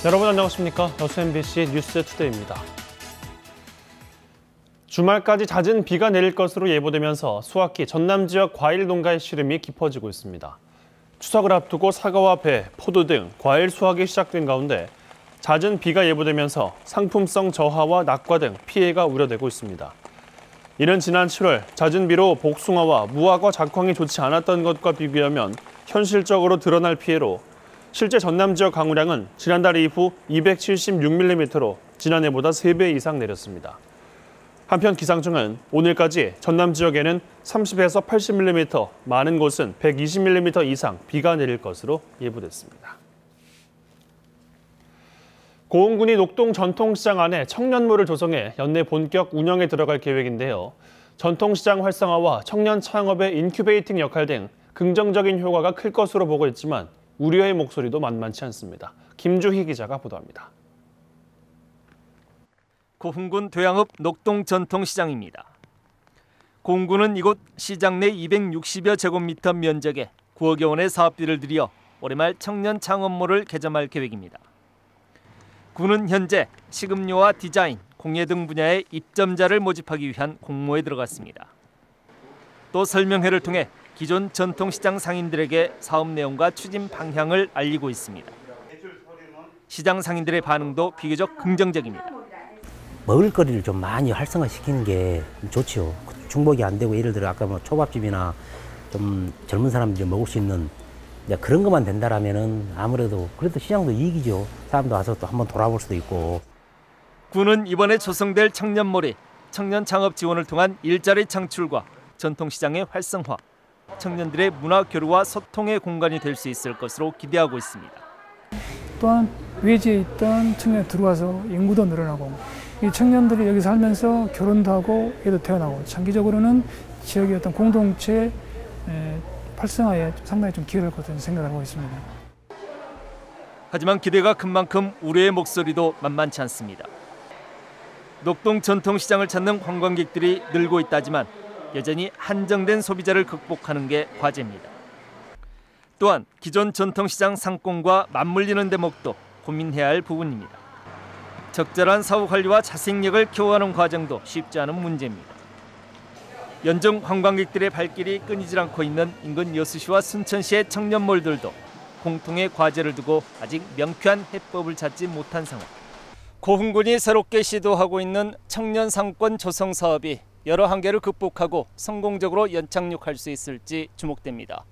여러분 안녕하십니까? 여수 MBC 뉴스투데이입니다. 주말까지 잦은 비가 내릴 것으로 예보되면서 수확기 전남 지역 과일 농가의 시름이 깊어지고 있습니다. 추석을 앞두고 사과와 배, 포도 등 과일 수확이 시작된 가운데 잦은 비가 예보되면서 상품성 저하와 낙과 등 피해가 우려되고 있습니다. 이는 지난 7월 잦은 비로 복숭아와 무화과 작황이 좋지 않았던 것과 비교하면 현실적으로 드러날 피해로 실제 전남 지역 강우량은 지난달 이후 276mm로 지난해보다 3배 이상 내렸습니다. 한편 기상청은 오늘까지 전남 지역에는 30에서 80mm, 많은 곳은 120mm 이상 비가 내릴 것으로 예보됐습니다. 고흥군이 녹동 전통시장 안에 청년몰을 조성해 연내 본격 운영에 들어갈 계획인데요. 전통시장 활성화와 청년 창업의 인큐베이팅 역할 등 긍정적인 효과가 클 것으로 보고 있지만 우려의 목소리도 만만치 않습니다. 김주희 기자가 보도합니다. 고흥군 도양읍 녹동 전통시장입니다. 고흥군은 이곳 시장 내 260여 제곱미터 면적에 9억여 원의 사업비를 들여 올해 말 청년 창업몰을 개점할 계획입니다. 군은 현재 식음료와 디자인, 공예 등 분야의 입점자를 모집하기 위한 공모에 들어갔습니다. 또 설명회를 통해 기존 전통시장 상인들에게 사업 내용과 추진 방향을 알리고 있습니다. 시장 상인들의 반응도 비교적 긍정적입니다. 먹을거리를 좀 많이 활성화시키는 게 좋죠. 중복이 안 되고 예를 들어 아까 뭐 초밥집이나 좀 젊은 사람들이 먹을 수 있는 그런 것만 된다라면은 아무래도 그래도 시장도 이익이죠. 사람도 와서 또 한번 돌아볼 수도 있고. 군은 이번에 조성될 청년몰이 청년 창업 지원을 통한 일자리 창출과 전통시장의 활성화, 청년들의 문화 교류와 소통의 공간이 될 수 있을 것으로 기대하고 있습니다. 또한 외지에 있던 청년이 들어와서 인구도 늘어나고 이 청년들이 여기 살면서 결혼도 하고 애도 태어나고 장기적으로는 지역의 어떤 공동체 활성화에 상당히 좀 기여할 것 같은 생각을 하고 있습니다. 하지만 기대가 큰 만큼 우려의 목소리도 만만치 않습니다. 녹동 전통시장을 찾는 관광객들이 늘고 있다지만 여전히 한정된 소비자를 극복하는 게 과제입니다. 또한 기존 전통시장 상권과 맞물리는 대목도 고민해야 할 부분입니다. 적절한 사후 관리와 자생력을 키워가는 과정도 쉽지 않은 문제입니다. 연중 관광객들의 발길이 끊이질 않고 있는 인근 여수시와 순천시의 청년몰들도 공통의 과제를 두고 아직 명쾌한 해법을 찾지 못한 상황. 고흥군이 새롭게 시도하고 있는 청년 상권 조성 사업이 여러 한계를 극복하고 성공적으로 연착륙할 수 있을지 주목됩니다.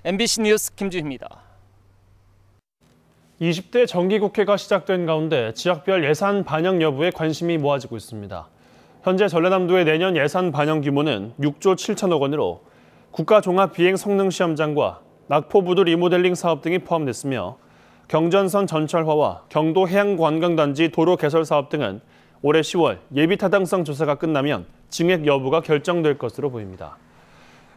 MBC 뉴스 김주희입니다. 20대 정기국회가 시작된 가운데 지역별 예산 반영 여부에 관심이 모아지고 있습니다. 현재 전라남도의 내년 예산 반영 규모는 6조 7천억 원으로 국가종합비행성능시험장과 낙포부두 리모델링 사업 등이 포함됐으며 경전선 전철화와 경도 해양관광단지 도로 개설 사업 등은 올해 10월 예비타당성 조사가 끝나면 증액 여부가 결정될 것으로 보입니다.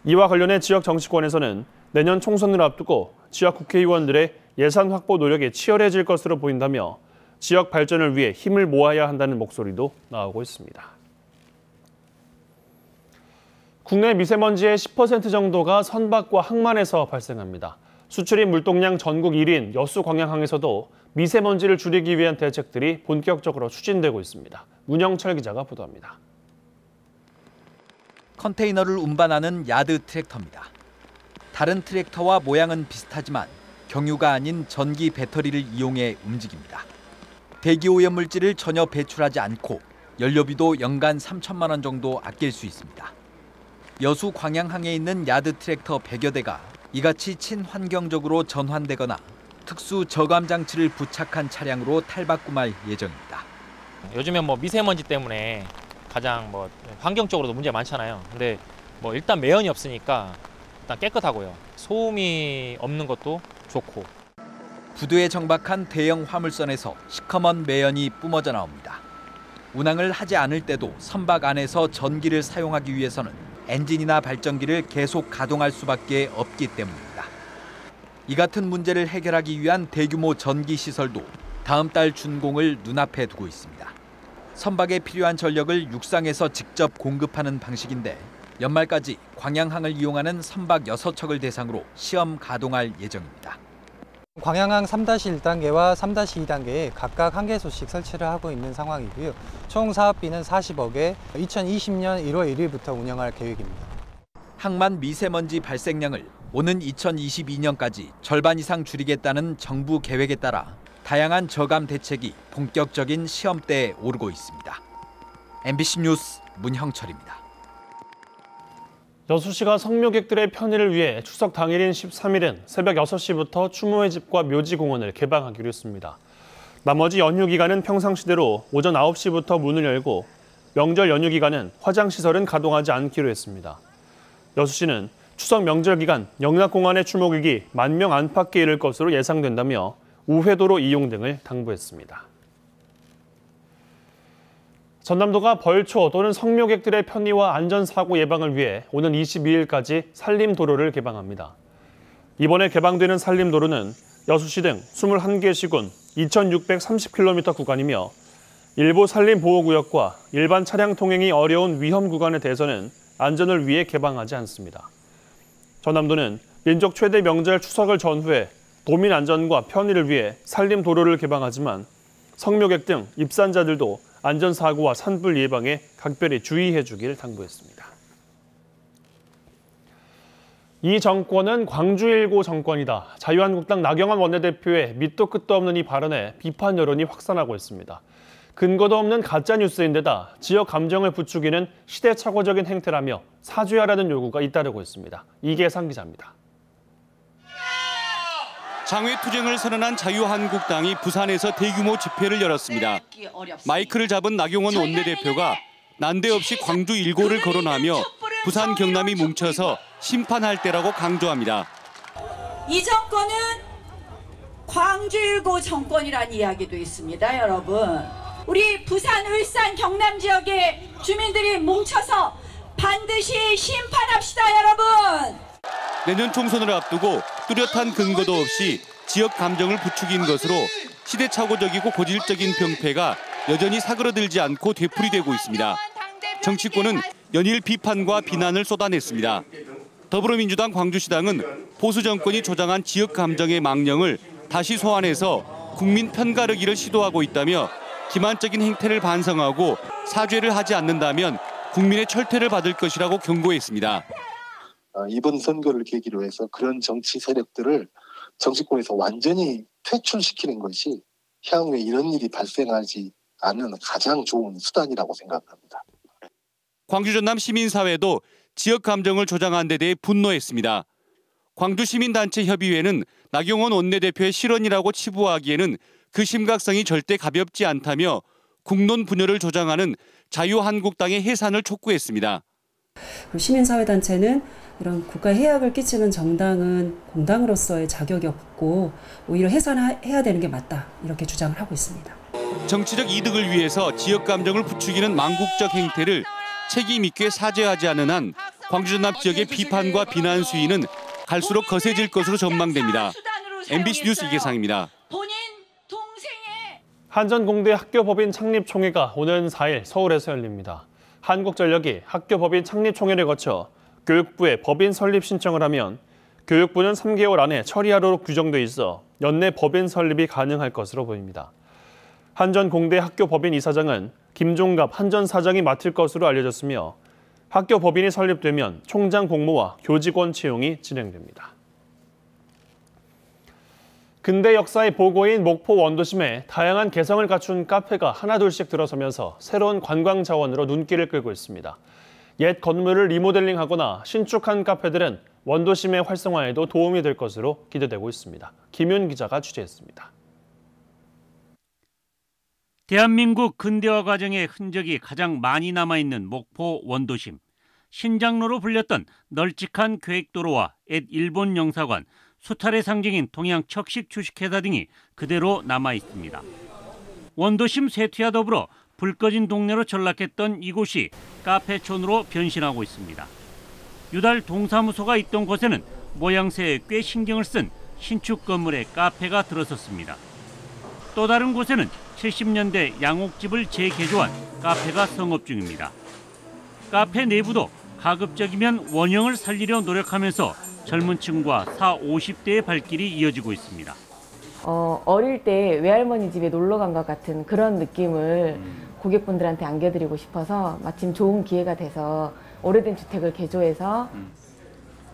이와 관련해 지역 정치권에서는 내년 총선을 앞두고 지역 국회의원들의 예산 확보 노력이 치열해질 것으로 보인다며 지역 발전을 위해 힘을 모아야 한다는 목소리도 나오고 있습니다. 국내 미세먼지의 10% 정도가 선박과 항만에서 발생합니다. 수출입 물동량 전국 1위인 여수광양항에서도 미세먼지를 줄이기 위한 대책들이 본격적으로 추진되고 있습니다. 문영철 기자가 보도합니다. 컨테이너를 운반하는 야드 트랙터입니다. 다른 트랙터와 모양은 비슷하지만 경유가 아닌 전기 배터리를 이용해 움직입니다. 대기오염 물질을 전혀 배출하지 않고 연료비도 연간 3천만 원 정도 아낄 수 있습니다. 여수 광양항에 있는 야드 트랙터 100여 대가 이같이 친환경적으로 전환되거나 특수 저감 장치를 부착한 차량으로 탈바꿈할 예정입니다. 요즘엔 미세먼지 때문에 가장 환경적으로도 문제가 많잖아요. 근데 일단 매연이 없으니까 일단 깨끗하고요. 소음이 없는 것도 좋고. 부두에 정박한 대형 화물선에서 시커먼 매연이 뿜어져 나옵니다. 운항을 하지 않을 때도 선박 안에서 전기를 사용하기 위해서는 엔진이나 발전기를 계속 가동할 수밖에 없기 때문입니다. 이 같은 문제를 해결하기 위한 대규모 전기 시설도 다음 달 준공을 눈앞에 두고 있습니다. 선박에 필요한 전력을 육상에서 직접 공급하는 방식인데 연말까지 광양항을 이용하는 선박 6척을 대상으로 시험 가동할 예정입니다. 광양항 3-1단계와 3-2단계에 각각 1개소씩 설치를 하고 있는 상황이고요. 총 사업비는 40억에 2020년 1월 1일부터 운영할 계획입니다. 항만 미세먼지 발생량을 오는 2022년까지 절반 이상 줄이겠다는 정부 계획에 따라 다양한 저감 대책이 본격적인 시험대에 오르고 있습니다. MBC 뉴스 문형철입니다. 여수시가 성묘객들의 편의를 위해 추석 당일인 13일은 새벽 6시부터 추모의 집과 묘지공원을 개방하기로 했습니다. 나머지 연휴 기간은 평상시대로 오전 9시부터 문을 열고 명절 연휴 기간은 화장시설은 가동하지 않기로 했습니다. 여수시는 추석 명절 기간 영락공원의 추모객이 10,000명 안팎에 이를 것으로 예상된다며 우회도로 이용 등을 당부했습니다. 전남도가 벌초 또는 성묘객들의 편의와 안전사고 예방을 위해 오는 22일까지 산림도로를 개방합니다. 이번에 개방되는 산림도로는 여수시 등 21개 시군 2,630km 구간이며 일부 산림보호구역과 일반 차량 통행이 어려운 위험 구간에 대해서는 안전을 위해 개방하지 않습니다. 전남도는 민족 최대 명절 추석을 전후해 도민 안전과 편의를 위해 산림도로를 개방하지만 성묘객 등 입산자들도 안전사고와 산불 예방에 각별히 주의해 주길 당부했습니다. 이 정권은 광주 1고 정권이다. 자유한국당 나경원 원내대표의 밑도 끝도 없는 이 발언에 비판 여론이 확산하고 있습니다. 근거도 없는 가짜뉴스인데다 지역 감정을 부추기는 시대착오적인 행태라며 사죄하라는 요구가 잇따르고 있습니다. 이계상 기자입니다. 장외투쟁을 선언한 자유한국당이 부산에서 대규모 집회를 열었습니다. 마이크를 잡은 나경원 원내대표가 난데없이 광주 1고를 거론하며 부산 경남이 뭉쳐서 심판할 때라고 강조합니다. 이 정권은 광주 1고 정권이라는 이야기도 있습니다, 여러분. 우리 부산, 울산, 경남 지역의 주민들이 뭉쳐서 반드시 심판합시다, 여러분. 내년 총선을 앞두고 뚜렷한 근거도 없이 지역 감정을 부추긴 것으로 시대착오적이고 고질적인 병폐가 여전히 사그러들지 않고 되풀이되고 있습니다. 정치권은 연일 비판과 비난을 쏟아냈습니다. 더불어민주당 광주시당은 보수 정권이 조장한 지역 감정의 망령을 다시 소환해서 국민 편가르기를 시도하고 있다며 기만적인 행태를 반성하고 사죄를 하지 않는다면 국민의 철퇴를 받을 것이라고 경고했습니다. 이번 선거를 계기로 해서 그런 정치 세력들을 정치권에서 완전히 퇴출시키는 것이 향후에 이런 일이 발생하지 않는 가장 좋은 수단이라고 생각합니다. 광주 전남 시민사회도 지역 감정을 조장한 데 대해 분노했습니다. 광주시민단체협의회는 나경원 원내대표의 실언이라고 치부하기에는 그 심각성이 절대 가볍지 않다며 국론 분열을 조장하는 자유한국당의 해산을 촉구했습니다. 시민사회단체는 이런 국가에 해악을 끼치는 정당은 공당으로서의 자격이 없고 오히려 해산해야 되는 게 맞다, 이렇게 주장을 하고 있습니다. 정치적 이득을 위해서 지역 감정을 부추기는 망국적 행태를 책임 있게 사죄하지 않은 한 광주 전남 지역의 비판과 비난 수위는 갈수록 거세질 것으로 전망됩니다. MBC 뉴스 이계상입니다. 한전공대 학교법인 창립총회가 오는 4일 서울에서 열립니다. 한국전력이 학교법인 창립총회를 거쳐 교육부에 법인 설립 신청을 하면 교육부는 3개월 안에 처리하도록 규정돼 있어 연내 법인 설립이 가능할 것으로 보입니다. 한전공대 학교법인 이사장은 김종갑 한전사장이 맡을 것으로 알려졌으며 학교법인이 설립되면 총장 공모와 교직원 채용이 진행됩니다. 근대 역사의 보고인 목포 원도심에 다양한 개성을 갖춘 카페가 하나둘씩 들어서면서 새로운 관광 자원으로 눈길을 끌고 있습니다. 옛 건물을 리모델링하거나 신축한 카페들은 원도심의 활성화에도 도움이 될 것으로 기대되고 있습니다. 김윤 기자가 취재했습니다. 대한민국 근대화 과정의 흔적이 가장 많이 남아있는 목포 원도심. 신장로로 불렸던 널찍한 계획도로와 옛 일본 영사관, 수탈의 상징인 동양 척식 주식회사 등이 그대로 남아있습니다. 원도심 쇠퇴와 더불어 불 꺼진 동네로 전락했던 이곳이 카페촌으로 변신하고 있습니다. 유달 동사무소가 있던 곳에는 모양새에 꽤 신경을 쓴 신축 건물에 카페가 들어섰습니다. 또 다른 곳에는 70년대 양옥집을 재개조한 카페가 성업 중입니다. 카페 내부도 가급적이면 원형을 살리려 노력하면서 젊은 층과 40, 50대의 발길이 이어지고 있습니다. 어릴 때 외할머니 집에 놀러 간 것 같은 그런 느낌을 고객분들한테 안겨드리고 싶어서 마침 좋은 기회가 돼서 오래된 주택을 개조해서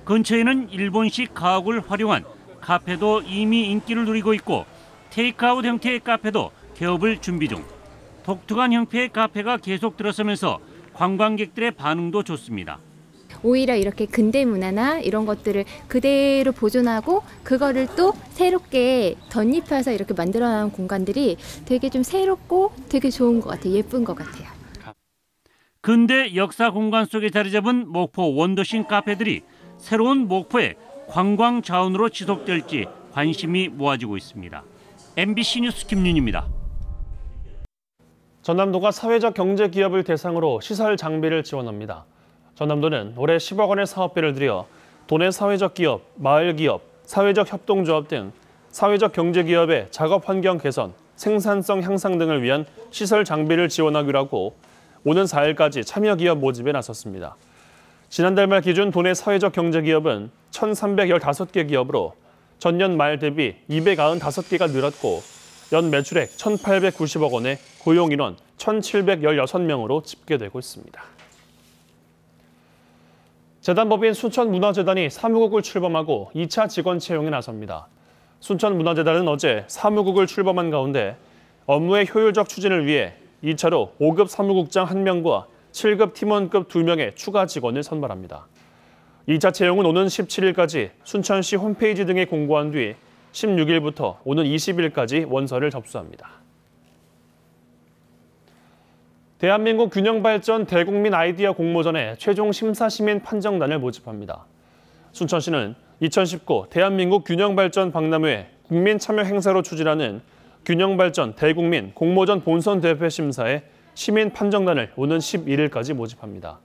근처에는 일본식 가옥을 활용한 카페도 이미 인기를 누리고 있고 테이크아웃 형태의 카페도 개업을 준비 중. 독특한 형태의 카페가 계속 들어서면서 관광객들의 반응도 좋습니다. 오히려 이렇게 근대 문화나 이런 것들을 그대로 보존하고 그거를 또 새롭게 덧입혀서 이렇게 만들어놓은 공간들이 되게 좀 새롭고 되게 좋은 것 같아요. 예쁜 것 같아요. 근대 역사 공간 속에 자리 잡은 목포 원도심 카페들이 새로운 목포의 관광 자원으로 지속될지 관심이 모아지고 있습니다. MBC 뉴스 김윤입니다. 전남도가 사회적 경제 기업을 대상으로 시설 장비를 지원합니다. 전남도는 올해 10억 원의 사업비를 들여 도내 사회적 기업, 마을 기업, 사회적 협동조합 등 사회적 경제 기업의 작업 환경 개선, 생산성 향상 등을 위한 시설 장비를 지원하기로 하고 오는 4일까지 참여 기업 모집에 나섰습니다. 지난달 말 기준 도내 사회적 경제 기업은 1,315개 기업으로 전년 말 대비 295개가 늘었고 연 매출액 1,890억 원에 고용 인원 1,716명으로 집계되고 있습니다. 재단법인 순천문화재단이 사무국을 출범하고 2차 직원 채용에 나섭니다. 순천문화재단은 어제 사무국을 출범한 가운데 업무의 효율적 추진을 위해 2차로 5급 사무국장 1명과 7급 팀원급 2명의 추가 직원을 선발합니다. 2차 채용은 오는 17일까지 순천시 홈페이지 등에 공고한 뒤 16일부터 오는 20일까지 원서를 접수합니다. 대한민국 균형발전 대국민 아이디어 공모전에 최종 심사 시민 판정단을 모집합니다. 순천시는 2019 대한민국 균형발전 박람회 국민 참여 행사로 추진하는 균형발전 대국민 공모전 본선 대회 심사에 시민 판정단을 오는 11일까지 모집합니다.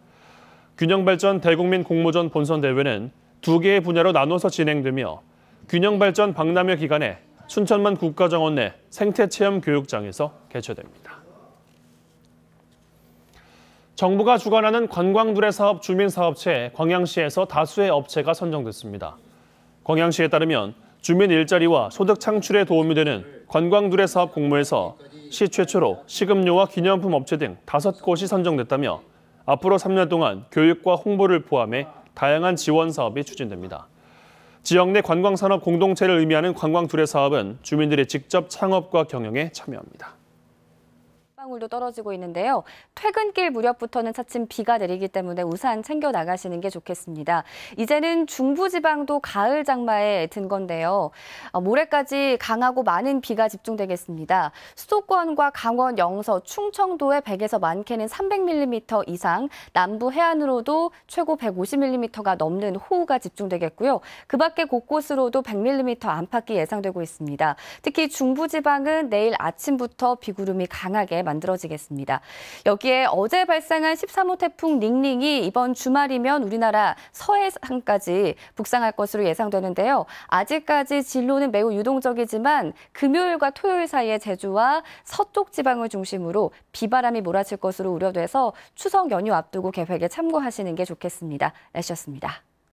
균형발전 대국민 공모전 본선 대회는 2개의 분야로 나눠서 진행되며 균형발전 박람회 기간에 순천만 국가정원 내 생태체험 교육장에서 개최됩니다. 정부가 주관하는 관광두레 사업 주민사업체에 광양시에서 다수의 업체가 선정됐습니다. 광양시에 따르면 주민 일자리와 소득 창출에 도움이 되는 관광두레 사업 공모에서 시 최초로 식음료와 기념품 업체 등 5곳이 선정됐다며 앞으로 3년 동안 교육과 홍보를 포함해 다양한 지원 사업이 추진됩니다. 지역 내 관광산업 공동체를 의미하는 관광두레 사업은 주민들이 직접 창업과 경영에 참여합니다. 방울도 떨어지고 있는데요. 퇴근길 무렵부터는 차츰 비가 내리기 때문에 우산 챙겨 나가시는 게 좋겠습니다. 이제는 중부지방도 가을 장마에 든 건데요. 모레까지 강하고 많은 비가 집중되겠습니다. 수도권과 강원, 영서, 충청도에 100에서 많게는 300mm 이상, 남부 해안으로도 최고 150mm가 넘는 호우가 집중되겠고요. 그 밖에 곳곳으로도 100mm 안팎이 예상되고 있습니다. 특히 중부지방은 내일 아침부터 비구름이 강하게 만들어지겠습니다. 여기에 어제 발생한 13호 태풍 닝닝이 이번 주말이면 우리나라 서해상까지 북상할 것으로 예상되는데요. 아직까지 진로는 매우 유동적이지만 금요일과 토요일 사이에 제주와 서쪽 지방을 중심으로 비바람이 몰아칠 것으로 우려돼서 추석 연휴 앞두고 계획에 참고하시는 게 좋겠습니다. 날씨였습니다.